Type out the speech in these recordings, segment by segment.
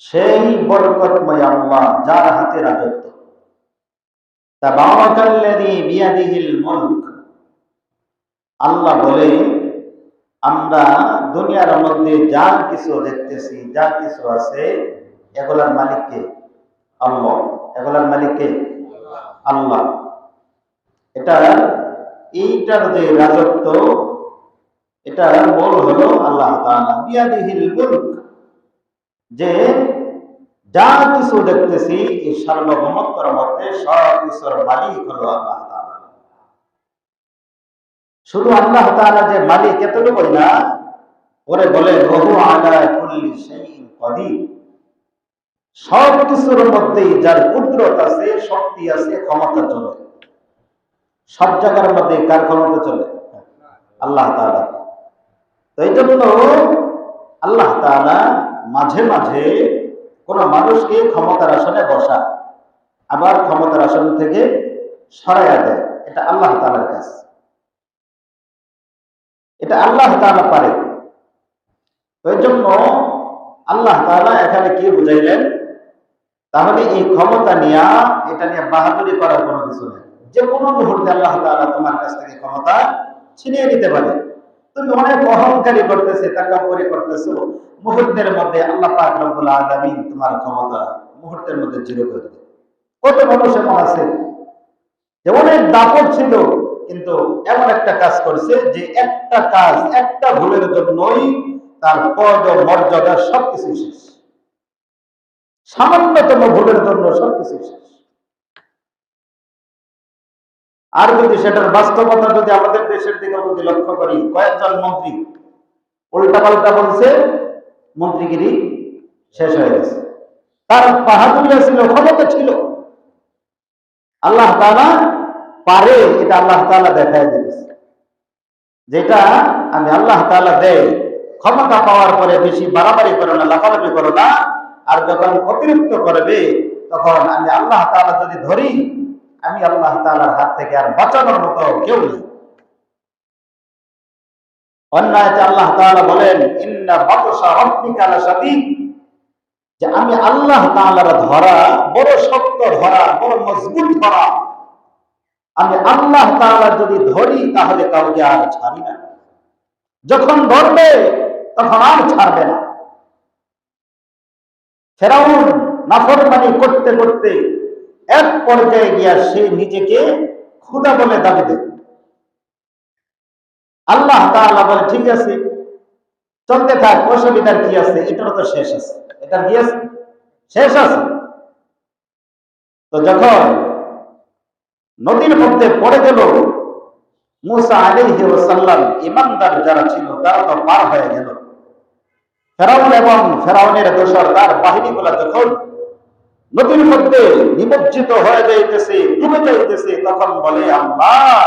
সেই বরকতময় আল্লাহ যার হাতে রাজত্ব। তাবারাকাল্লাযী বিয়াদিহিল মুলক। আল্লাহ বলে, আমরা দুনিয়ার মধ্যে যা কিছু দেখতেছি, যা কিছু আছে, এগুলার মালিক কে? আল্লাহ। এগুলার মালিক কে? আল্লাহ। এইটার যে রাজত্ব, এটার মূল হলো আল্লাহ তাআলা। বিয়াদিহিল মুলক, যে যা কিছু দেখতেছি এই সার্বভৌমত্বের মধ্যে সব কিছুর মালিক হলো আল্লাহ তাআলা। শুধু আল্লাহ তাআলা যে মালিক এতটুকুই না, ওরে বলে ওহু আলা কুল্লি শাইইন কাদির। সব কিছুর মধ্যেই যার কুদরত আছে, শক্তি আছে, ক্ষমতা চলে। সব জায়গার মধ্যে কার ক্ষমতা চলে? আল্লাহ তাআলা। তো এই জন্য আল্লাহ তাআলা মাঝে মাঝে কোন মানুষকে ক্ষমতার আসনে বসা, আবার ক্ষমতার আসন থেকে সরাইয়া দেয়। এটা আল্লাহ তাআলার কাজ। এটা আল্লাহ তাআলা পারে। তো এই জন্য আল্লাহ তাআলা এখানে কি বুঝাইলেন? তাহলে এই ক্ষমতা নিয়ে, এটা নিয়ে বাহাদুরি করার কোনো কিছু নেই। যে কোনো মুহূর্তে আল্লাহ তাআলা তোমার কাছ থেকে ক্ষমতা ছিনিয়ে নিতে পারে। তুমি অনেক অহংকারী করতেছে, তাকাব্বুরি করতেছো, মুহূর্তের মধ্যে আল্লাহ পাক রব্বুল আলামিন তোমার ক্ষমতা মুহূর্তের মধ্যে জিরো করে দেবে। কত মানুষ এমন আছে যে অনেক দাপট ছিল, কিন্তু এমন একটা কাজ করছে যে একটা কাজ, একটা ভুলের জন্যই তার পদ ও মর্যাদা সবকিছু শেষ। সামান্যতম ভুলের জন্য সবকিছু শেষ। আর যদি সেটার বাস্তবতা যদি আমাদের দেশের দিকে যদি লক্ষ্য করি, কয়েকজন মন্ত্রী উল্টা পাল্টা বলছে, মন্ত্রীগিরি শেষ হয়ে গেছে। তার বাহাদুরি ছিল, ক্ষমতা ছিল। আল্লাহ তাআলা পারে, এটা আল্লাহ তাআলা দেখায় দিয়েছে। যেটা আমি আল্লাহ তাআলা দেয়, ক্ষমতা পাওয়ার পরে বেশি বাড়াবাড়ি করো না, লাফালাফি করো না। আর যখন অতিরিক্ত করবে, তখন আমি আল্লাহ তাআলা যদি ধরি, আমি আল্লাহ তাআলার হাত থেকে আর বাঁচানোর মতো কেউ নেই। অন্যায়তে আল্লাহ তাআলা বলেন, ইন্না বাতশা রাব্বিকা লাশাদীদ, যে আমি আল্লাহ তাআলার ধরা বড় শক্ত ধরা, বড় মজবুত ধরা। আমি আল্লাহ তাআলা যদি ধরি, তাহলে কাউকে আর ছাড়ি না। যখন ধরবে তখন আর ছাড়বে না। ফেরাউন নাফরমানি করতে করতে এক পর্যায়ে গিয়া সে নিজেকে খোদা বলে দাবি দেয়। আল্লাহ তাআলা বলে, ঠিক আছে, চলতে থাক, অসুবিধার কি আছে, এটারও তো শেষ আছে। এটার কি আছে? শেষ আছে। তো যখন নদীর মধ্যে পড়ে গেল, মুসা আলাইহি ওয়াসাল্লাম, ইমানদার যারা ছিল তারা তো পার হয়ে গেল। ফেরাউন এবং ফেরাউনের দোসরদার বাহিনীগুলা যখন নদীর মধ্যে নিমজ্জিত হয়ে যাইতেছে, ডুবে যাইতেছে, তখন বলে আল্লাহ।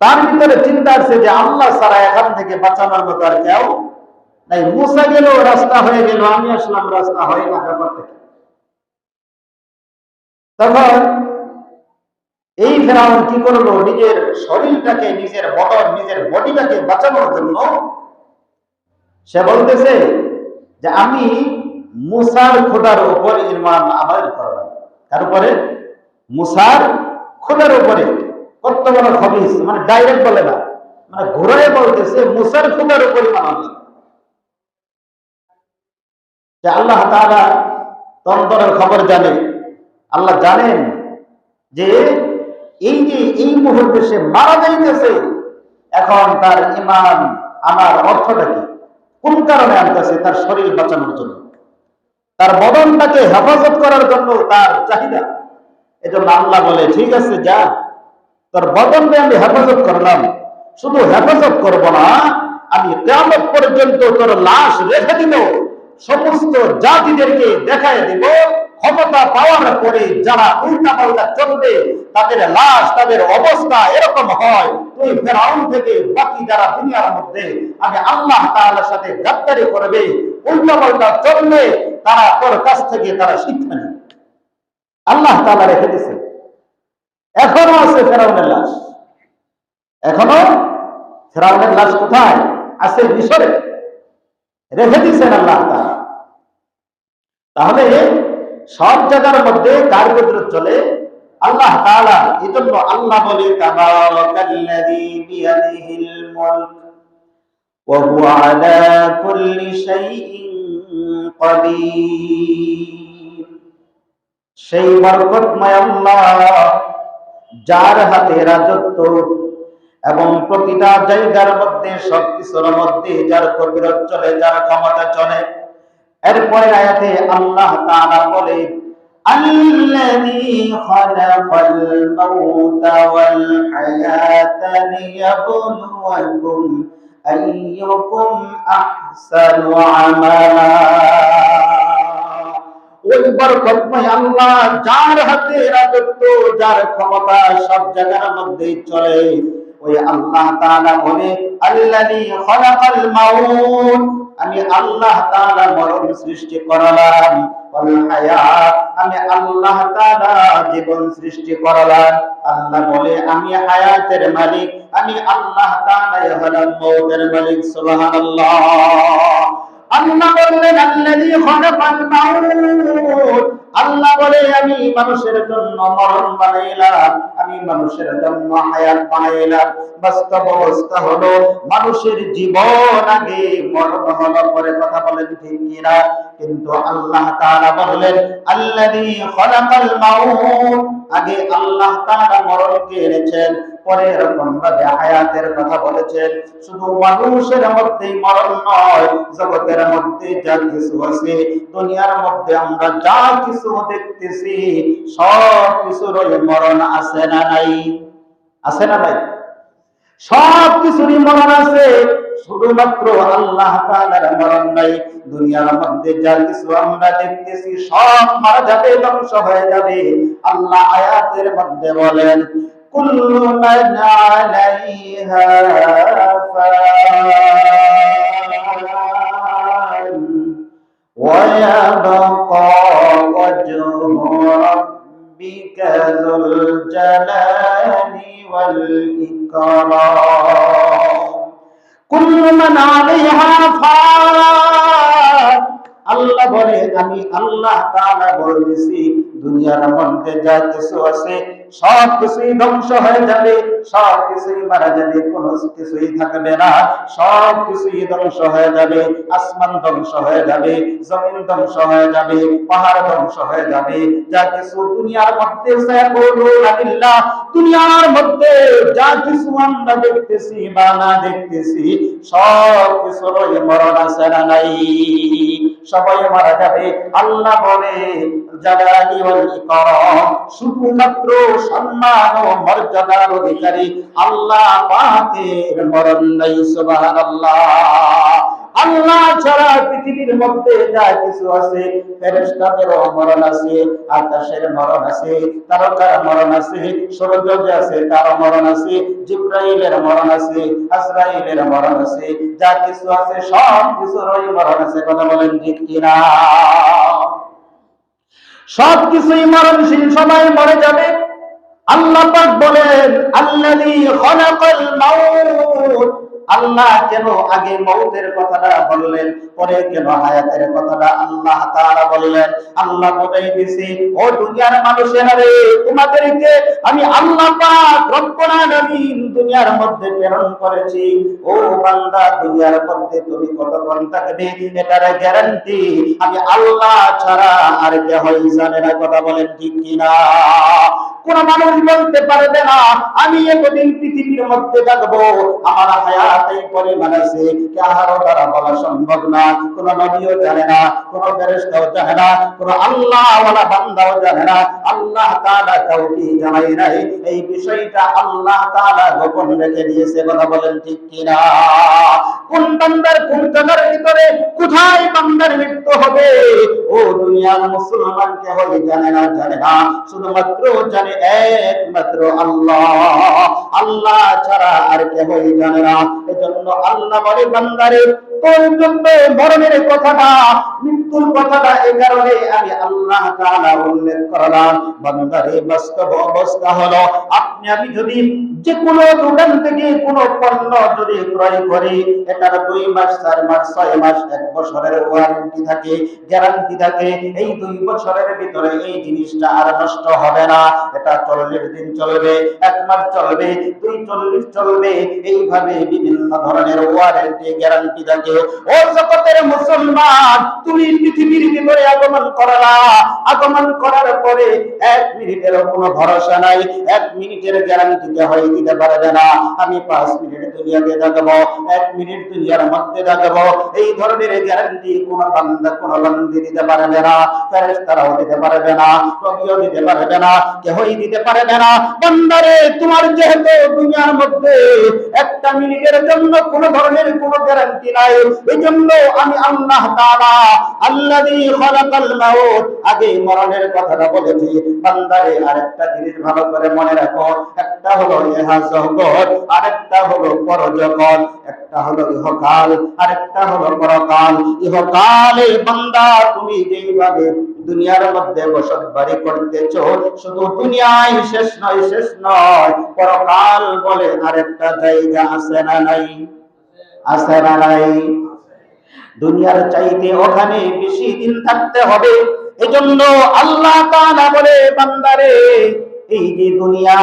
তার ভিতরে চিন্তা আছে যে আল্লাহ ছাড়া এখান থেকে বাঁচানোর মতো আর কেউ নাই। মুসা গেল, রাস্তা হয়ে গেল, আমি আসলাম, রাস্তা হয় না। ব্যাপারটা তখন এই ফেরাউন কি করলো? নিজের শরীরটাকে, নিজের বদন, নিজের বডিটাকে বাঁচানোর জন্য সে বলতেছে যে আমি মুসার খোদার উপর ঈমান আমল করলাম। তার উপরে? মুসার খোদার উপরে। কত বড় খবিস! মানে ডাইরেক্ট বলে না, মানে ঘুরে বলতেছে মুসার খোদার উপর ঈমান আনলাম। যে আল্লাহ তাআলা অন্তরের খবর জানে। আল্লাহ জানেন যে এই মুহূর্তে সে মারা যাইতেছে। এখন তার ঈমান আনার অর্থটা কি? কোন কারণে আনতেছে? তার শরীর বাঁচানোর জন্য, তার বদনটাকে হেফাজত করার জন্য, তার চাহিদা। এজন্য আল্লাহ বলে, ঠিক আছে, যা, তোর বদনকে আমি হেফাজত করলাম। শুধু হেফাজত করব না, আমি কিয়ামত পর্যন্ত তোর লাশ রেখে দিব। সমস্ত জাতিদেরকে দেখায় দিব, ক্ষমতা পাওয়ার পরে যারা উল্টা পাল্টা চলবে, তাদের লাশ, তাদের অবস্থা এরকম হয়। তুই ফেরাউন থেকে বাকি যারা দুনিয়ার মধ্যে আমি আল্লাহ তাআলার সাথে গাদ্দারি করবে, উল্টা পাল্টা চলবে, তারা তোর কাছ থেকে তারা শিক্ষা নেবে। আল্লাহ তাআলা রেখে দিয়েছে। এখনো আছে ফেরাউনের লাশ। এখনো ফেরাউনের লাশ কোথায় আছে? মিশরে রেখে দিয়েছেন আল্লাহ তাআলা। তাহলে সব জায়গার মধ্যে কার কুদরত চলে? আল্লাহ তাআলা। এজন্য আল্লাহ বলে তাবারাকাল্লাযী বিয়াদিহিল মুলক ওয়া হুয়া আলা কুল্লি শাইইন কাদির। সেই বরকতময় আল্লাহ যার হাতে রাজত্ব এবং প্রতিটা জায়গার মধ্যে সবকিছুর মধ্যে যার কুদরত চলে, যার ক্ষমতা চলে। এরপরে আয়াতে আল্লাহ তাআলা বলে আল্লাযী খালাকাল মাউতা ওয়াল হায়াতা লিয়াবলুয়াকুম আইয়ুকুম আহসানু আমালা। ওই বরকতময় আল্লাহ যার হাতে রাজত্ব, যার ক্ষমতা সব জায়গার মধ্যে চলে, ওই আল্লাহ তাআলা বলে আল্লাযী খালাকাল মাউত, আমি আল্লাহ তাআলা মরণ সৃষ্টি করলাম, ওয়াল হায়াত, আমি আল্লাহ তাআলা জীবন সৃষ্টি করলাম। আল্লাহ বলে আমি হায়াতের মালিক, আমি আল্লাহ তাআলা হলাম মউতের মালিক। সুবহানাল্লাহ। আল্লাহ বললেন আল্লাযী খালাকাল মাউত, আল্লাহ বলে আমি মানুষের জন্য মরণ বানাইলাম, আমি মানুষের জন্য হায়াত বানাইলাম। বাস্তব অবস্থা হলো মানুষের জীবন আগে, মরণ হলো পরে। কথা বলেন ঠিক কিনা? কিন্তু আল্লাহ তাআলা বললেন আল্লাযী খালাকাল মাউত, আগে আল্লাহ তাআলা মরণকে এনেছেন, পরে এরকম ভাবে হায়াতের কথা বলেছেন। শুধু মানুষের মধ্যেই মরণ নয়, জগতের মধ্যে যা কিছু আছে, দুনিয়ার মধ্যে আমরা যা কিছু দেখতেছি, সব কিছুরই মরণ আছে না নাই? আছে না নাই? সব কিছুরই মরণ আছে, শুধুমাত্র আল্লাহ তাআলার মরণ নাই। দুনিয়ার মধ্যে যা কিছু আমরা দেখতেছি সব মারা যাবে, ধ্বংস হয়ে যাবে। আল্লাহ আয়াতের মধ্যে বলেন কুল্লু মান আলাইহা ফান ওয়া ইয়াবকা ওয়াজহু রাব্বিকা যুল জালালি ওয়াল ইকরাম। কুল্লু মান আলাইহা ফান, আল্লাহ বলে আমি আল্লাহ তাআলা বলতেছি দুনিয়ার মধ্যে যা কিছু আছে সব কিছুই ধ্বংস হয়ে যাবে, সব কিছুই মারা যাবে, কোনো কিছুই থাকবে না, সব কিছুই ধ্বংস হয়ে যাবে। আসমান ধ্বংস হয়ে যাবে, জমিন ধ্বংস হয়ে যাবে, পাহাড় ধ্বংস হয়ে যাবে। যা কিছু দুনিয়ার মধ্যে দুনিয়ার মধ্যে যা কিছু আমরা দেখতেছি বা না দেখতেছি, সব কিছুরই মরণ আছে না নাই? সবাই মারা যাবে। আল্লাহ বলে জালালি ওয়াল ইকরাম, শুধুমাত্র সম্মান ও মর্যাদার অধিকারী আল্লাহ পাকের মরণ নাই। সুবহানাল্লাহ। আল্লাহ ছাড়া পৃথিবীর মধ্যে যা কিছু আছে, ফেরেশতাদেরও মরণ আছে, আকাশের মরণ আছে, তারকার মরণ আছে, সূর্য যে আছে তার মরণ আছে, জিবরাইলের মরণ আছে, আজরাইলের মরণ আছে, যা কিছু আছে সব কিছুরই মরণ আছে। কথা বলেন ঠিক কিনা? সব কিছুই মরণশীল, সবাই মরে যাবে। আল্লাহ পাক বলেন আল্লাযী খালাকাল মাউত, আল্লাহ কেন আগে মউতের কথাটা বললেন, পরে কেন হায়াতের কথাটা আল্লাহ তাআলা বললেন? আল্লাহ বোঝাই দিয়েছে, ও দুনিয়ার মানুষেরা রে, তোমাদেরকে আমি আল্লাহ পাক রব্বুল আলামিন দুনিয়ার মধ্যে প্রেরণ করেছি। ও বান্দা, দুনিয়ার মধ্যে তুমি কতক্ষণ থাকবে এটার গ্যারান্টি আমি আল্লাহ ছাড়া আর কেউই জানে না। কথা বলেন ঠিক কিনা? কোন মানুষ বলতে পারবে না আমি এতদিন পৃথিবীর মধ্যে থাকবো, আমার হায়াত এই পরিমাণ আছে, কারো দ্বারা বলা সম্ভব না। কোন নবীও জানে না, কোন ফেরেশতাও জানে না, কোন আল্লাহওয়ালা বান্দাও জানে না। আল্লাহ তাআলা কাউকে জানাই নাই, এই বিষয়টা আল্লাহ তাআলা গোপন রেখে দিয়েছে। কথা বলেন ঠিক কিনা? কোন বান্দার কোন জায়গার ভিতরে কোথায় বান্দার মৃত্যু হবে, ও দুনিয়ার মুসলমান কেউই জানে না, জানে না। শুধুমাত্র জানে একমাত্র আল্লাহ, আল্লাহ ছাড়া আর কেউই জানে না। এজন্য আল্লাহ বলে বান্দারে তোর জন্য মরণের কথাটা, মৃত্যুর কথাটা এই কারণে আমি আল্লাহ তাআলা উল্লেখ করলাম। বান্দারে বাস্তব অবস্থা হলো আপনি আমি যদি যে কোনো দোকান থেকে কোনো পণ্য যদি ক্রয় করি, এটার 2 মাস 4 মাস 6 মাস 1 বছরের ওয়ারেন্টি থাকে, গ্যারান্টি থাকে। এই 2 বছরের ভিতরে এই জিনিসটা আর নষ্ট হবে না। এটা 40 দিন চলবে, 1 মাস চলবে, 240 চলবে, এইভাবে বিভিন্ন ধরনের ওয়ারেন্টি গ্যারান্টি থাকে। ও জগতের মুসলমান, তুমি পৃথিবীর ভিতরে আগমন করলা, আগমন করার পরে 1 মিনিটের কোনো ভরসা নাই, 1 মিনিটের গ্যারান্টিতে হয় দিতে পারবে না। আমি 5 মিনিট দুনিয়াতে থাকবো, 1 মিনিট দুনিয়ার মধ্যে থাকবো, এই ধরনের গ্যারান্টি কোন বান্দা কোন বান্দি দিতে পারবে না। ফেরেশতারাও দিতে পারবে না, নবীও দিতে পারবে না, কেউই দিতে পারবে না। বান্দারে, তোমার যেহেতু দুনিয়ার মধ্যে 1 মিনিটের জন্য কোন ধরনের কোন গ্যারান্টি নাই, এইজন্য আমি আল্লাহ তাআলা আল্লাযী খালাকাল মাউত, আগে মরণের কথাটা বলেছি। বান্দারে, আরেকটা জিনিস ভালো করে মনে রাখো, একটা হলো ইহা জগৎ, আরেকটা হলো পরজগৎ। একটা হলো ইহকাল, আরেকটা হলো পরকাল। ইহকালে বান্দা তুমি যেইভাবে দুনিয়ার মধ্যে বসত বাড়ি করতেছো, শুধু দুনিয়ায় শেষ নয়, শেষ নয়, পরকাল বলে আরেকটা জায়গা আছে না নাই? আছে না নাই? দুনিয়ার চাইতে ওখানে বেশি দিন থাকতে হবে। এজন্য আল্লাহ তাআলা বলে, বান্দারে, এই যে দুনিয়া,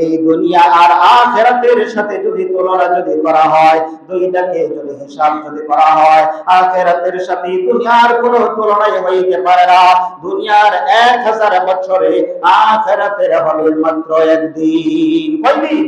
এই দুনিয়া আর আখিরাতের সাথে যদি তুলনা যদি করা হয়, দুইটাকে যদি হিসাব যদি করা হয়, আখিরাতের সাথে দুনিয়ার কোনো তুলনাই হইতে পারে না। দুনিয়ার 1000 বছরে আখিরাতের হবে মাত্র 1 দিন। কয়দিন?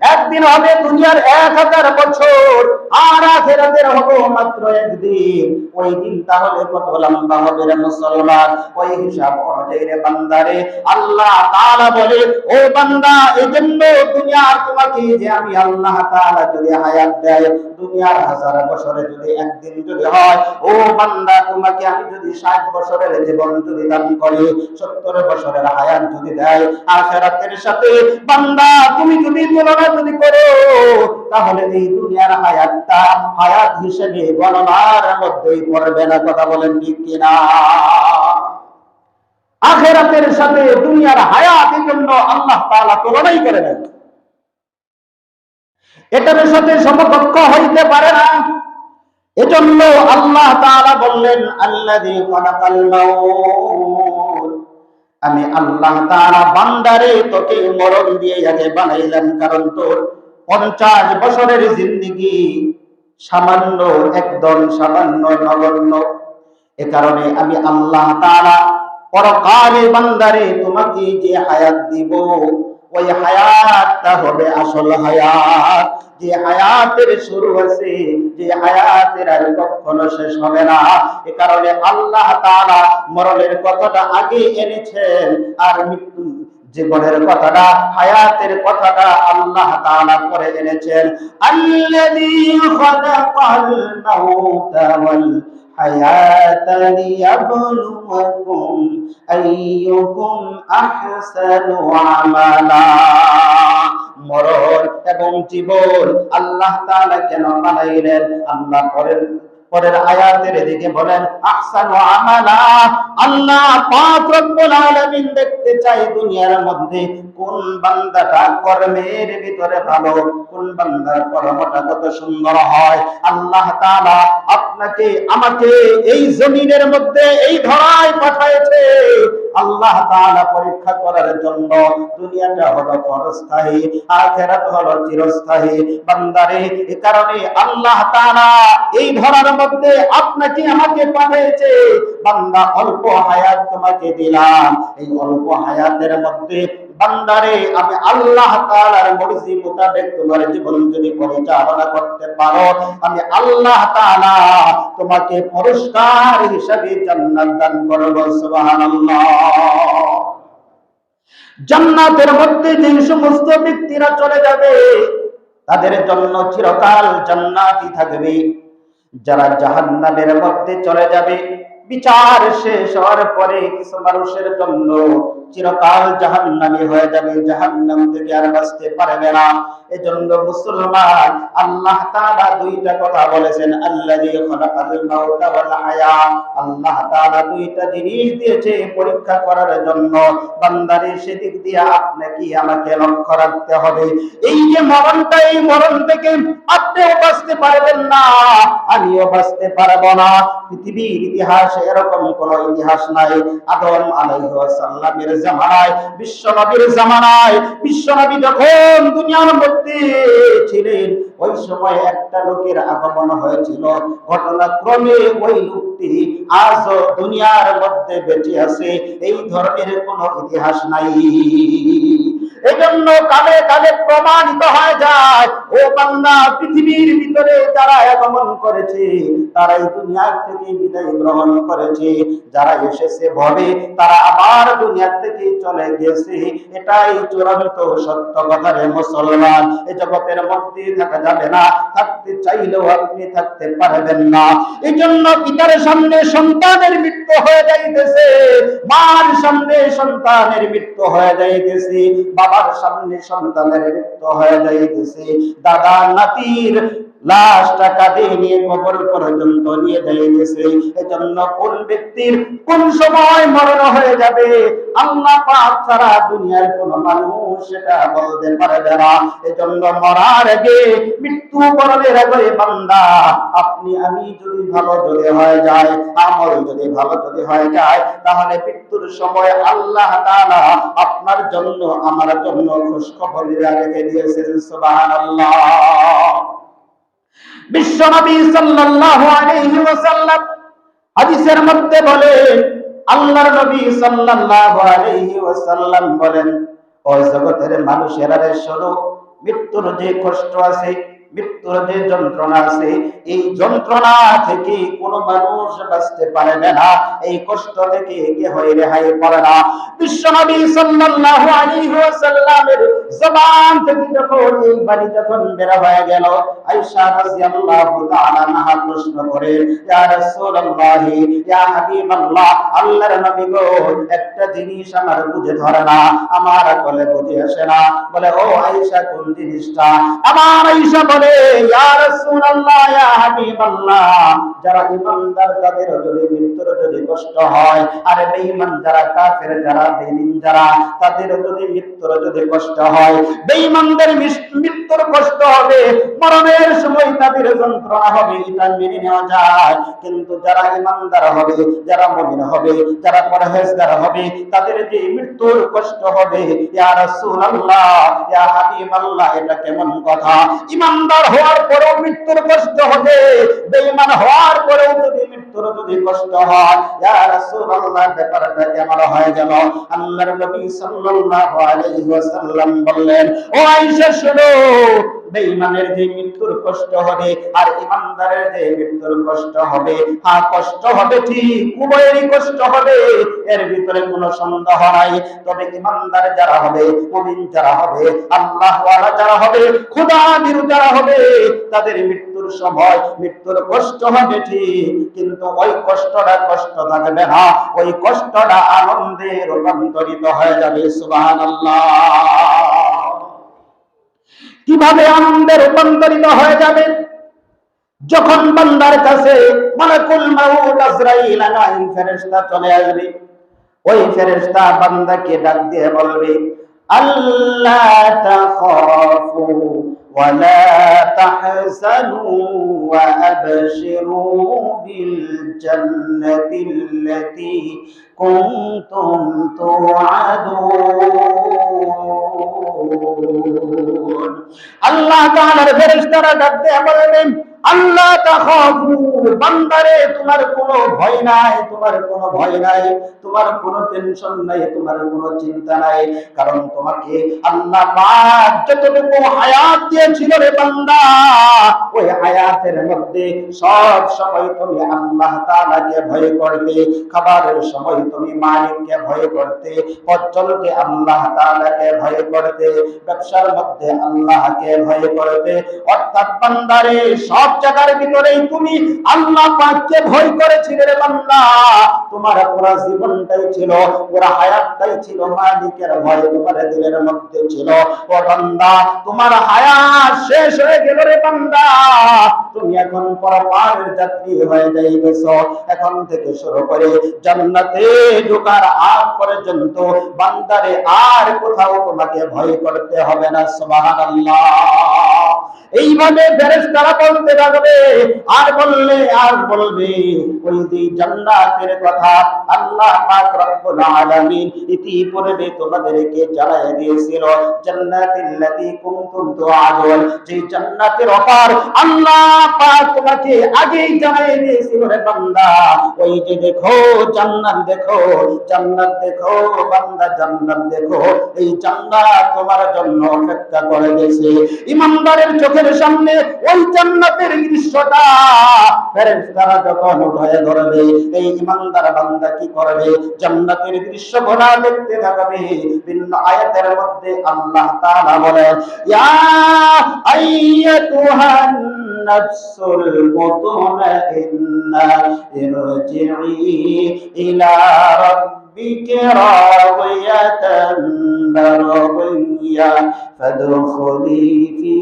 1 দিন হবে দুনিয়ার 1000 বছর, আর আখিরাতের হবে মাত্র 1 দিন। ওই দিন তাহলে কত লম্বা হবে রে মুসলমান? ওই হিসাব অনুযায়ী রে বান্দারে, আল্লাহ তাআলা বলে, ও বান্দা, এজন্য দুনিয়ার তোমাকে যে আমি আল্লাহ তাআলা যদি হায়াত দেয়, দুনিয়ার 1000 বছরে যদি 1 দিন যদি হয়, ও বান্দা, তোমাকে আমি যদি 60 বছরের জীবন যদি দান করি, 70 বছরের হায়াত যদি দেয় আখিরাতের সাথে, বান্দা তুমি যদি তুলনা যদি করো, তাহলে এই দুনিয়ার হায়াতটা হায়াত হিসেবে গণনার মধ্যেই পড়বে না। কথা বলেন ঠিক কিনা? আখিরাতের সাথে দুনিয়ার হায়াতের জন্য আল্লাহ তাআলা তুলনাই করে দেন, এটার সাথে সমকক্ষ হইতে পারে না। এজন্য আল্লাহ তাআলা বললেন, আল্লাযী খালাকাল মাউত, আমি আল্লাহ তাআলা বান্দারে তোকে মরণ দিয়ে আগে বানাইলাম, কারণ তোর 50 বছরের জিন্দেগি সামান্য, একদম সামান্য, নগণ্য। এ কারণে আমি আল্লাহ তাআলা পরকালে বান্দারে তোমাকে যে হায়াত দিব, ওই হায়াতটা হবে আসল হায়াত, যে হায়াতের শুরু আছে, যে হায়াতের আর কখনো শেষ হবে না। এ কারণে আল্লাহ তাআলা মরণের কথাটা আগে এনেছেন, আর মৃত্যু জীবনের কথাটা, হায়াতের কথাটা আল্লাহ তাআলা পরে এনেছেন। আল্লাযী খালাকাল মাউতা ওয়াল হায়াতা লিয়াবলুয়াকুম আইয়ুকুম আহসানু আমালা। মরণ এবং জীবন আল্লাহ তাআলা কেন বানাইলেন? আল্লাহ পরের আয়াতের দিকে বলেন, আহসানু আমালা। আল্লাহ পাক রব্বুল আলামিন দেখতে চাই দুনিয়ার মধ্যে কোন বান্দাটা কর্মের ভিতরে ভালো, কোন বান্দার কর্মটা কত সুন্দর হয়। আল্লাহ তাআলা আপনাকে আমাকে এই জমিনের মধ্যে, এই ধরায় পাঠাইছে আল্লাহ তাআলা পরীক্ষা করার জন্য। দুনিয়াটা হলো ক্ষণস্থায়ী, আখিরাত হলো চিরস্থায়ী। বান্দারে, এই কারণে আল্লাহ তাআলা এই ধরার মধ্যে আপনাকে আমাকে পাঠিয়েছে। বান্দা, অল্প হায়াত তোমাকে দিলাম, এই অল্প হায়াতের মধ্যে বান্দারে আমি আল্লাহ তাআলার মর্জি মোতাবেক তোমার জীবন যদি পরিচালনা করতে পারো, আমি আল্লাহ তাআলা তোমাকে পুরস্কার হিসেবে জান্নাত দান করব। সুবহানাল্লাহ। জান্নাতের মধ্যে যে সমস্ত ব্যক্তিরা চলে যাবে, তাদের জন্য চিরকাল জান্নাতই থাকবে। যারা জাহান্নামের মধ্যে চলে যাবে, বিচার শেষ হওয়ার পরে কিছু মানুষের জন্য চিরকাল জাহান্নামী হয়ে যাবে, জাহান্নাম থেকে আর বাঁচতে পারবে না। এজন্য মুসলমান, আল্লাহ তাআলা দুইটা কথা বলেছেন, আল্লাযী খালাকাল মাউতা ওয়াল হায়া। আল্লাহ তাআলা দুইটা জিনিস দিয়েছে পরীক্ষা করার জন্য। বান্দারে সেদিক দিয়ে আপনাকে আমাকে লক্ষ্য রাখতে হবে। এই যে মরণটা, এই মরণ থেকে আপনিও বাঁচতে পারবেন না, আমিও বাঁচতে পারবো না। পৃথিবীর ইতিহাসে এরকম কোন ইতিহাস নাই। আদম আলাইহিস সালামের জামানায়, বিশ্বনবীর জামানায়, বিশ্বনবী যখন দুনিয়ার মধ্যে ছিলেন, ওই সময় একটা লোকের আগমন হয়েছিল। ঘটনাক্রমে ওই লোকটি আজও দুনিয়ার মধ্যে বেঁচে আছে। এই ধরনের কোন ইতিহাস নাই। এজন্য কালে কালে প্রমাণিত হয়ে যায়, ও বান্দা, পৃথিবীর ভিতরে যারা আগমন করেছে তারা এই দুনিয়া থেকে বিদায় গ্রহণ করেছে। যারা এসেছে ভবে তারা আবার দুনিয়া থেকে চলে গেছে। এটাই চূড়ান্ত সত্য কথা রে মুসলমান। এই জগতের মধ্যে থাকা যাবে না, থাকতে চাইলেও আপনি থাকতে পারবেন না। এই জন্য পিতার সামনে সন্তানের মৃত্যু হয়ে যাইতেছে, মার সামনে সন্তানের মৃত্যু হয়ে যাইতেছে, বাবার সামনে সন্তানের মৃত্যু হয়ে যাইতেছে, দাদা নাতির লাশটা কাঁধে নিয়ে কবর পর্যন্ত নিয়ে যাইতেছে। এজন্য কোন ব্যক্তির কোন সময় মরণ হয়ে যাবে আল্লাহ পাক ছাড়া দুনিয়ার কোন মানুষ সেটা বলতে পারবে না। এজন্য মরার আগে, মৃত্যু বরণের আগে বান্দা, আপনি আমি যদি ভালো যদি হয়ে যায়, আমল যদি ভালো যদি হয়ে যায়, তাহলে মৃত্যুর সময় আল্লাহ তাআলা আপনার জন্য আমার জন্য খুশখবর রেখে দিয়েছেন। সুবহানাল্লাহ। বিশ্বনবী সাল্লাল্লাহু আলাইহি ওয়াসাল্লাম হাদিসের মধ্যে বলেন, আল্লাহর নবী সাল্লাল্লাহু আলাইহি ওয়াসাল্লাম বলেন, ও জগতের মানুষেরা রে শোনো, মৃত্যুর যে কষ্ট আছে, মৃত্যুর যে যন্ত্রণা আছে, এই যন্ত্রণা থেকে কোনো মানুষ বাঁচতে পারবে না, এই কষ্ট থেকে কেউ রেহাই পাবে না। বিশ্বনবী সাল্লাল্লাহু আলাইহি ওয়াসাল্লামের জবান থেকে যখন এই বাণী যখন বের হয়ে গেল, আয়েশা রাদিয়াল্লাহু তাআলা আনহা প্রশ্ন করে, ইয়া রাসূলুল্লাহ, ইয়া হাবিবাল্লাহ, আল্লাহর নবী গো, একটা জিনিস আমার বুঝে ধরে না, আমার আকলে বুঝে আসে না। বলে, ও আয়েশা, কোন জিনিসটা? আমার আয়েশা বলে, ইয়া রাসূলুল্লাহ, ইয়া হাবিবাল্লাহ, যারা ঈমানদার তাদের যদি মৃত্যুর যদি কষ্ট হয়, আর বেঈমান যারা, কাফের যারা, বেঈমান যারা, তাদের যদি মৃত্যুর যদি কষ্ট হয়, বেঈমানদের মৃত্যুর কষ্ট হবে, মরণের সময় তাদের যন্ত্রণা হবে, এটা মেনে নেওয়া যায়। কিন্তু যারা ঈমানদার হবে, যারা মুমিন হবে, যারা পরহেজগার হবে, তাদের যে মৃত্যুর কষ্ট হবে, ইয়া রাসূলুল্লাহ, ইয়া হাবিবাল্লাহ, এটা কেমন কথা? ঈমানদার হওয়ার পরেও মৃত্যুর কষ্ট হবে, বেঈমান হওয়ার পরেও যদি মৃত্যুর যদি কষ্ট হয়, ইয়া রাসূলুল্লাহ, ব্যাপারটা কেমন হয়ে গেল? আল্লাহর নবী সাল্লাল্লাহু আলাইহি ওয়াসাল্লাম বললেন, ও আয়েশা শোনো, বেঈমানের যে মৃত্যুর কষ্ট হবে আর ঈমানদারের যে মৃত্যুর কষ্ট হবে, হ্যাঁ কষ্ট হবে ঠিক, উভয়েরই কষ্ট হবে, এর ভিতরে কোনো সন্দেহ নাই। তবে ঈমানদার যারা হবে, মুমিন যারা হবে, আল্লাহওয়ালা যারা হবে, খোদা ভীরু যারা হবে, তাদের মৃত্যুর সময় মৃত্যুর কষ্ট হবে ঠিক, কিন্তু ওই কষ্টটা কষ্ট থাকবে না, ওই কষ্টটা আনন্দে রূপান্তরিত হয়ে যাবে। সুবহানাল্লাহ। কিভাবে আনন্দে রূপান্তরিত হয়ে যাবে? যখন বান্দার কাছে মালাকুল মাউত আজরাইল আলাইহিস ফেরেশতা চলে আসবে, ওই ফেরেশতা বান্দাকে ডাক দিয়ে বলবে, আল্লা তাখাফু ওয়া লা তাহজানু ওয়া আবশিরু বিল জান্নাতিল্লাতী কুনতুম তুআদুন। আল্লাহ তাআলার ফেরেশতারা ডাক দিয়ে বলবেন, আল্লাহ তাখাফু, বান্দারে তোমার কোনো ভয় নাই, তোমার কোনো ভয় নাই, তোমার কোনো টেনশন নাই, তোমার কোনো চিন্তা নাই, কারণ তোমাকে আল্লাহ পাক যতটুকু হায়াত দিয়েছিল রে বান্দা, ওই হায়াতের মধ্যে সব সময় তুমি আল্লাহ তাআলাকে ভয় করতে, খাবারের সময় তুমি মালিককে ভয় করতে, পথ চলতে আল্লাহ তাআলাকে ভয় করতে, ব্যবসার মধ্যে আল্লাহকে ভয় করতে। অর্থাৎ বান্দারে সব জায়গার ভিতরেই তুমি আল্লাহ পাককে ভয় করেছিলে রে বান্দা। তোমার পুরো জীবনটাই ছিল, পুরো হায়াতটাই ছিল মালিকের ভয় তোমার দিলের মধ্যে ছিল। ও বান্দা, তোমার হায়াত শেষ হয়ে গেল রে বান্দা, তুমি এখন পরপারের যাত্রী হয়ে যাইতেছো। এখন থেকে শুরু করে জান্নাতে ঢোকার আগ পর্যন্ত বান্দারে আর কোথাও তোমাকে ভয় করতে হবে না। সুবহানাল্লাহ। এইভাবে ফেরেশতারা বলতে থাকবে, আর বলবে ওই যে জান্নাতের কথা আল্লাহ পাক রব্বুল আলামিন ইতিপূর্বে তোমাদেরকে জানায় দিয়েছিল। জান্নাতিল্লাতী কুনতুম তুআদুন, যে জান্নাতের অফার আল্লাহ পাক তোমাকে আগেই জানায় দিয়েছিল রে বান্দা। ওই যে দেখো জান্নাত, দেখো জান্নাত, দেখো বান্দা জান্নাত দেখো, এই জান্নাত তোমার জন্য অপেক্ষা করে গেছে। ইমানদারের চোখের সামনে ওই জান্নাতের দৃশ্যটা ফেরেশতারা যখন উঠায় ধরবে, এই ইমানদার বান্দা কি করবে? জান্নাতের দৃশ্য গোনা দেখতে থাকবে। বিভিন্ন আয়াতের মধ্যে আল্লাহ তাআলা বলেন, ইয়া আইয়াতুহান নাফসুল মুতমাইন্না ইরজিই ইলা রাব্বিকি রাদিয়াতান মারদিয়া ফাদখুলি ফি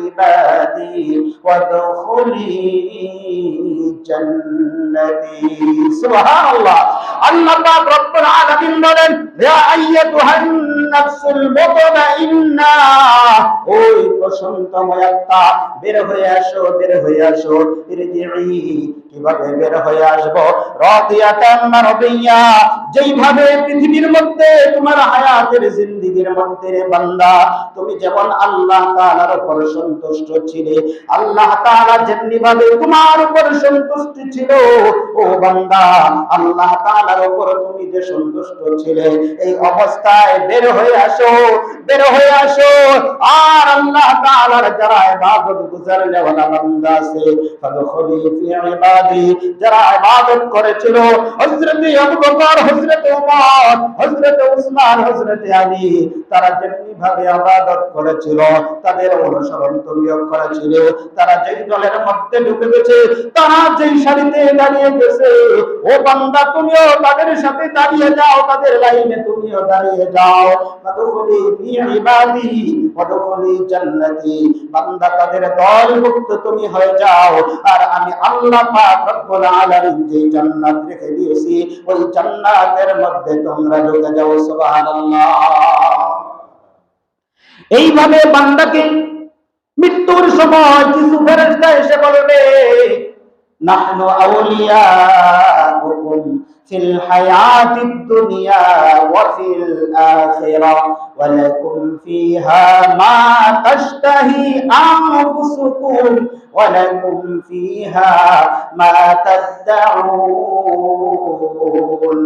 ইবাদি ওয়াদখুলি জান্নাতি। সুবহানাল্লাহ। আল্লাহ পাক রব্বুল আলামিন বলেন, ইয়া আইয়াতুহান নাফসুল মুতমাইন্না, ওই প্রশান্তময় আত্মা বের হয়ে আসো, বের হয়ে আসো। ইরজিই, কিভাবে বের হয়ে আসবো? রাদিয়াতান মারদিয়া, যেইভাবে পৃথিবীর মধ্যে তোমার হায়াতের জিন্দেগীর মধ্যে রে বান্দা তুমি যেমন আল্লাহ তাআলার উপর সন্তুষ্ট ছিলে, আল্লাহ তাআলা যেমনি ভাবে তোমার উপর সন্তুষ্ট ছিল, ও বান্দা আল্লাহ তাআলার উপর তুমি যে সন্তুষ্ট ছিলে, এই অবস্থায় বের হয়ে আসো, বের হয়ে আসো। আর আল্লাহ তাআলার যারা ইবাদত গুজার নেওয়ালা বান্দা আছে, ফাদখুলি ফি ইবাদি, যারা ইবাদত করেছিল হযরত আবু বকর, হযরত ওমর, হযরত উসমান, হযরত আলী, তারা যেমনি ভাবে ইবাদত করেছিল তাদের অনুসরণ তুমিও করেছিলে। তারা যেই দলের মধ্যে ঢুকে গেছে, তারা যেই সারিতে দাঁড়িয়ে গেছে, ও বান্দা তুমিও তাদের সাথে দাঁড়িয়ে যাও, তাদের লাইনে তুমিও দাঁড়িয়ে যাও। ফাদখুলি ফি ইবাদি ওয়াদখুলি জান্নাতি, বান্দা তাদের দলভুক্ত তুমি হয়ে যাও। আর আমি আল্লাহ পাক রব্বুল আলামিন যে জান্নাত রেখে দিয়েছি, ওই জান্নাতের মধ্যে তোমরা ঢুকে যাও। সুবহানাল্লাহ। এইভাবে বান্দাকে মৃত্যুর সময় কিছু ফেরেশতা এসে বলবে, নাহনু আউলিয়াউকুম ফিল হায়াতিদ দুনিয়া ওয়া ফিল আখিরাহ ওয়া লাকুম ফিহা মা তাশতাহি আনফুসুকুম ওয়া লাকুম ফিহা মা তাদউন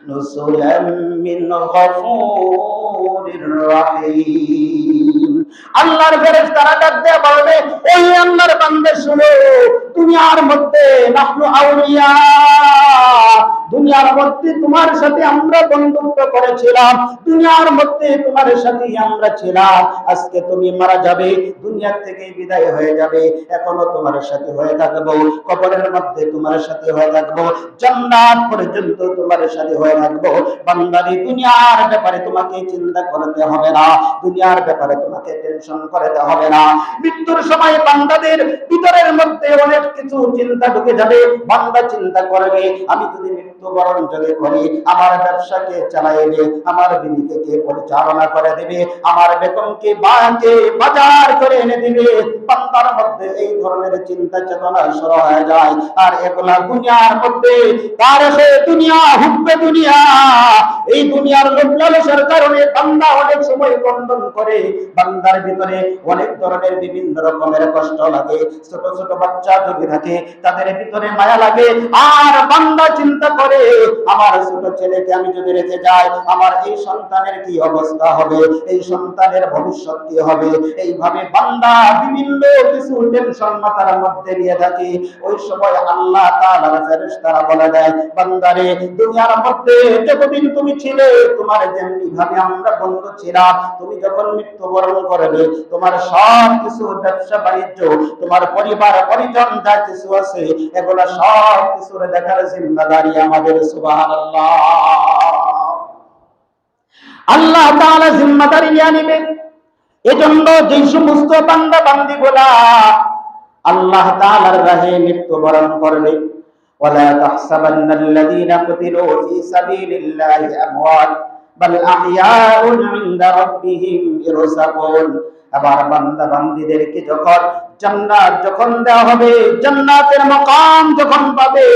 নুসুলাম মিন গফুরির রহিম। আল্লাহর ফেরেশতারা ডাক দিয়ে বলবে, ওই আল্লাহর বান্দা শুনো, দুনিয়ার মধ্যে নাহনু আউলিয়া, দুনিয়ার মধ্যে তোমার সাথে আমরা বন্ধুত্ব করেছিলাম, দুনিয়ার মধ্যে তোমার সাথে আমরা ছিলাম। আজকে তুমি মারা যাবে, দুনিয়া থেকে বিদায় হয়ে যাবে, এখনো তোমার সাথে হয়ে থাকবো, কবরের মধ্যে তোমার সাথে হয়ে থাকবো, জান্নাত পর্যন্ত তোমার সাথে হয়ে থাকবো। বান্দারি, দুনিয়ার ব্যাপারে তোমাকে চিন্তা করতে হবে না, দুনিয়ার ব্যাপারে তোমাকে টেনশন করতে হবে না। মৃত্যুর সময় বান্দাদের ভিতরের মধ্যে অনেক কিছু চিন্তা ঢুকে যাবে। বান্দা চিন্তা করবে, আমি যদি মৃত্যুবরণ যদি করি, আমার ব্যবসাকে চালাইবে, আমার বিবিকে কে পরিচালনা করে দেবে, আমার বেতনকে বাজার করে এনে দিবে। বান্দার মধ্যে এই ধরনের চিন্তা চেতনা শুরু হয়ে যায়। আর এগুলা দুনিয়ার মধ্যে তার সে দুনিয়া হুব্বে দুনিয়া, এই দুনিয়ার লোভ লালসার কারণে বান্দা অনেক সময় খণ্ডন করে। বান্দার ভিতরে অনেক ধরনের বিভিন্ন রকমের কষ্ট লাগে। ছোট ছোট বাচ্চা যদি থাকে, তাদের ভিতরে মায়া লাগে। আর বান্দা চিন্তা করে, আমার ছোট ছেলেকে আমি যদি রেখে যাই, আমার এই সন্তানের কি অবস্থা হবে, এই সন্তানের ভবিষ্যৎ কি হবে। এইভাবে বান্দা বিভিন্ন কিছু টেনশন মাথার মধ্যে নিয়ে থাকে। ওই সময় আল্লাহ তাআলার ফেরেশতারা বলে দেয়, বান্দারে দুনিয়ার মধ্যে যতদিন তুমি ছিলে, তোমার যেমনি ভাবে আমরা বন্ধু ছিলাম, তুমি যখন মৃত্যুবরণ করবে, তোমার সব কিছু ব্যবসা বাণিজ্য, তোমার পরিবার পরিজন যা কিছু আছে, এগুলা সব কিছুর দেখার জিম্মাদারি আমাদের। সুবহানাল্লাহ। আল্লাহ তাআলা জিম্মাদারি নিয়ে নেবেন। এজন্য যে সমস্ত বান্দা বান্দীগুলা আল্লাহ তাআলার রাহে মৃত্যুবরণ করবে, ওয়ালা তাহসাবান্নাল্লাযীনা কুতিলু ফী সাবিলিল্লাহি আমওয়াত বাল আহইয়াউন ইনদা রাব্বিহিম ইরযাকুন। আবার বান্দা বান্দীদেরকে যখন জান্নাত যখন দেওয়া হবে, জান্নাতের মাকাম যখন পাবে,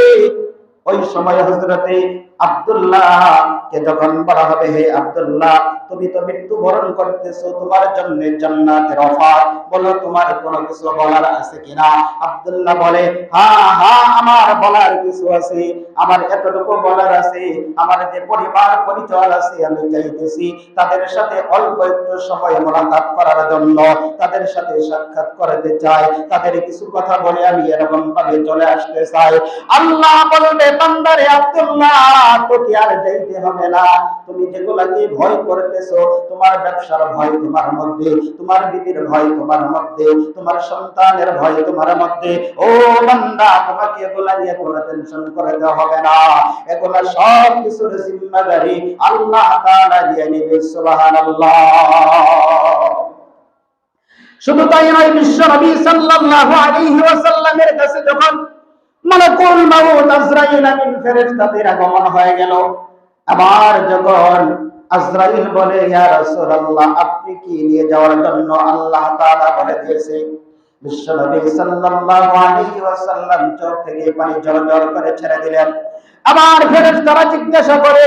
ওই সময় হযরতে আব্দুল্লাহ কে যখন বলা হবে, হে আব্দুল্লাহ, তুমি তো মৃত্যুবরণ করতেছো, তোমার জন্য জান্নাতের অফার, বলো তোমার কোনো কিছু বলার আছে কিনা। আব্দুল্লাহ বলে, হ্যাঁ হ্যাঁ আমার বলার কিছু আছে, আমার এতটুকু বলার আছে, আমার যে পরিবার পরিচয় আছে আমি চাইতেছি তাদের সাথে অল্প একটু সময় মোলাকাত করার জন্য, তাদের সাথে সাক্ষাৎ করতে চাই, তাদের কিছু কথা বলে আমি এরকম ভাবে চলে আসতে চাই। আল্লাহ বলবে, বান্দারে আব্দুল্লাহ, তোকে আর যাইতে হবে না, তুমি যেগুলাকে ভয় করতেছো, তোমার ব্যবসার ভয় তোমার মধ্যে, তোমার বিবির ভয় তোমার মধ্যে, তোমার সন্তানের ভয় তোমার মধ্যে, ও বান্দা, তোমাকে এগুলা নিয়ে কোনো টেনশন করে দেওয়া হবে না, এগুলা সব কিছুর জিম্মাদারি আল্লাহ তাআলা নিয়ে নেবে। সুবহানাল্লাহ। শুধু তাই নয়, বিশ্ব নবী সাল্লাল্লাহু আলাইহি ওয়াসাল্লামের কাছে যখন মালাকুল মাউত আজরাইল আমিন ফেরেশতাদের আগমন হয়ে গেল, আবার যখন আজরাইল বলে, ইয়া রাসূলুল্লাহ, আপনি কি নিয়ে যাওয়ার জন্য আল্লাহ তাআলা বলে দিয়েছে। বিশ্ব নবী সাল্লাল্লাহু আলাইহি ওয়াসাল্লাম চোখ থেকে পানি ঝরঝর করে ছেড়ে দিলেন। আবার ফেরেশতারা জিজ্ঞাসা করে,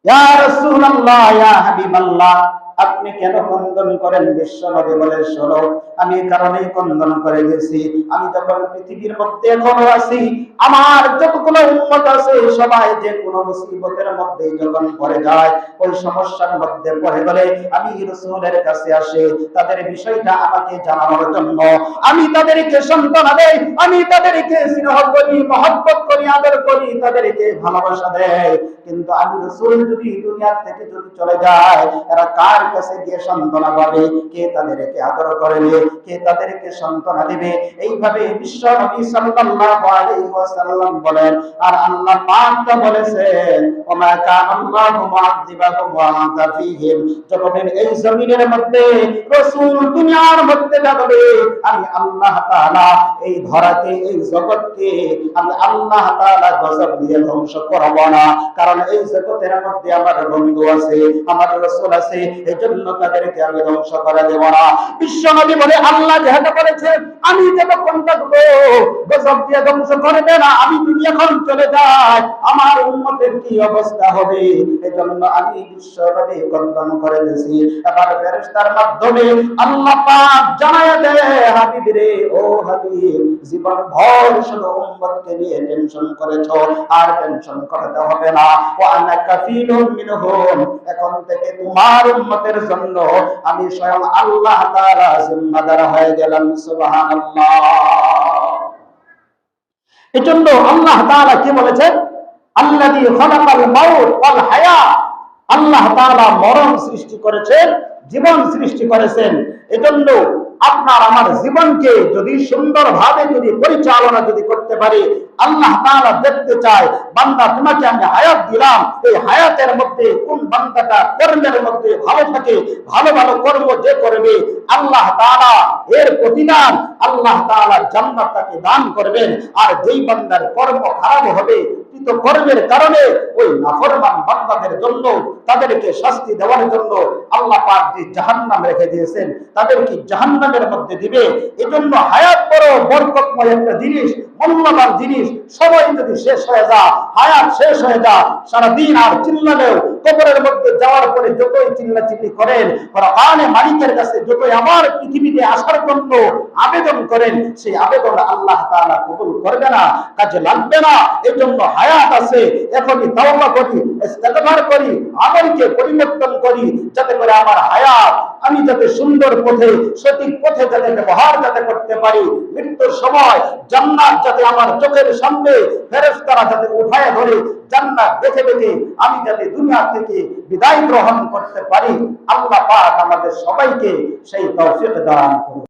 ইয়া রাসূলুল্লাহ, ইয়া হাবিবাল্লাহ, আপনি কেন ক্রন্দন করেন? বিশ্ব নবী বলে, শোনো, আমি এই কারণেই ক্রন্দন করে গেছি, আমি যখন পৃথিবীর মধ্যে এখনো আছি, আমার যতগুলো উম্মত আছে সবাই যে কোনো মুসিবতের মধ্যে যখন পড়ে যায়, ওই সমস্যার মধ্যে পড়ে গেলে আমি রাসূলের কাছে আসে, তাদের বিষয়টা আমাকে জানানোর জন্য। আমি তাদেরকে সান্ত্বনা দেই, আমি তাদেরকে স্নেহ করি, মহব্বত করি, আদর করি, তাদেরকে ভালোবাসা দেই। কিন্তু আমি রাসূল যদি দুনিয়া থেকে যদি চলে যায়, এরা কার কাছে গিয়ে সান্ত্বনা পাবে? কে তাদেরকে আদর করবে? কে তাদেরকে সান্ত্বনা দিবে? এইভাবে বিশ্ব নবী সাল্লাল্লাহু আলাইহি ওয়াসাল্লাম বলেন। আর আল্লাহ পাক তো বলেছেন, ওমা কানাল্লাহু মুআযিবাহুম ওয়া আনতা ফীহিম, যখন এই জমিনের মধ্যে রাসূল দুনিয়ার মধ্যে যাবে, আমি আল্লাহ তাআলা এই ধরাকে, এই জগৎকে আমি আল্লাহ তাআলা গজব দিয়ে ধ্বংস করব না। কারণ এই জগতের মধ্যে আমার বন্ধু আছে, আমার রাসূল আছে, এজন্য তাদেরকে আমি ধ্বংস করে দেব না। বিশ্ব নবী বলে, আল্লাহ যেহেতু বলেছেন আমি যতক্ষণ থাকবো গজব দিয়ে ধ্বংস করবে না, আমি যদি এখন চলে যাই আমার উম্মতের কি অবস্থা হবে? এজন্য আমি বিশ্ব নবী ক্রন্দন করে দিয়েছি। এবার ফেরেশতার মাধ্যমে আল্লাহ পাক জানায়া দেয়, হাবিব রে, ও হাবিব, জীবন ভর শুধু উম্মতকে নিয়ে টেনশন করেছো, আর টেনশন করতে হবে না। ওয়া আনা কাফিলুম মিনহুম, এখন থেকে তোমার উম্মতের জন্য আমি স্বয়ং আল্লাহ তাআলা জিম্মাদার হয়ে গেলাম। সুবহানাল্লাহ। এজন্য আল্লাহ তাআলা কি বলেছেন? আল্লাযী খালাকাল মাউত ওয়াল হায়া, আল্লাহ তাআলা মরণ সৃষ্টি করেছেন, জীবন সৃষ্টি করেছেন। এজন্য আপনার আমার জীবনকে যদি সুন্দরভাবে যদি পরিচালনা যদি করতে পারি, আল্লাহ তাআলা দেখতে চায়, বান্দা তোমাকে আমি হায়াত দিলাম, এই হায়াতের মধ্যে কোন বান্দাটা কর্মের মধ্যে ভালো থাকে, ভালো ভালো কর্ম যে করবে, আল্লাহ তাআলা এর প্রতিদান আল্লাহ তাআলা জান্নাত তাকে দান করবেন। আর যেই বান্দার কর্ম খারাপ হবে, কর্মের কারণে ওই নাফরমান বান্দাদের জন্য, তাদেরকে শাস্তি দেওয়ার জন্য আল্লাহ পাক যে জাহান্নাম রেখে দিয়েছেন, তাদেরকে জাহান্নামের মধ্যে দিবে। এজন্য হায়াত বড় বরকতময় একটা জিনিস। মূল্যবান জিনিস সবাই যদি শেষ হয়ে যায়, হায়াত শেষ হয়ে যায়, সারাদিন আর চিল্লালেও কবরের মধ্যে যাওয়ার পরে যতই চিল্লাচিল্লি করেন, কোরআনে মালিকের কাছে যতই আমার পৃথিবীতে আসার জন্য আবেদন করেন, সেই আবেদন আল্লাহ তাআলা কবুল করবে না, কাজে লাগবে না। এই জন্য হায়াত আছে, এখনই তাওবা করি, ইস্তেগফার করি, আমলকে পরিবর্তন করি, যাতে করে আমার হায়াত আমি যাতে সুন্দর পথে, সঠিক পথে যাতে ব্যবহার যাতে করতে পারি। মৃত্যুর সময় জান্নাত যাতে আমার চোখের সামনে ফেরেশতারা যাতে উঠায় ধরে জান্নাত দেখে দেখে আমি যাতে দুনিয়া থেকে বিদায় গ্রহণ করতে পারি। আল্লাহ পাক আমাদের সবাইকে সেই তৌফিক দান করুন।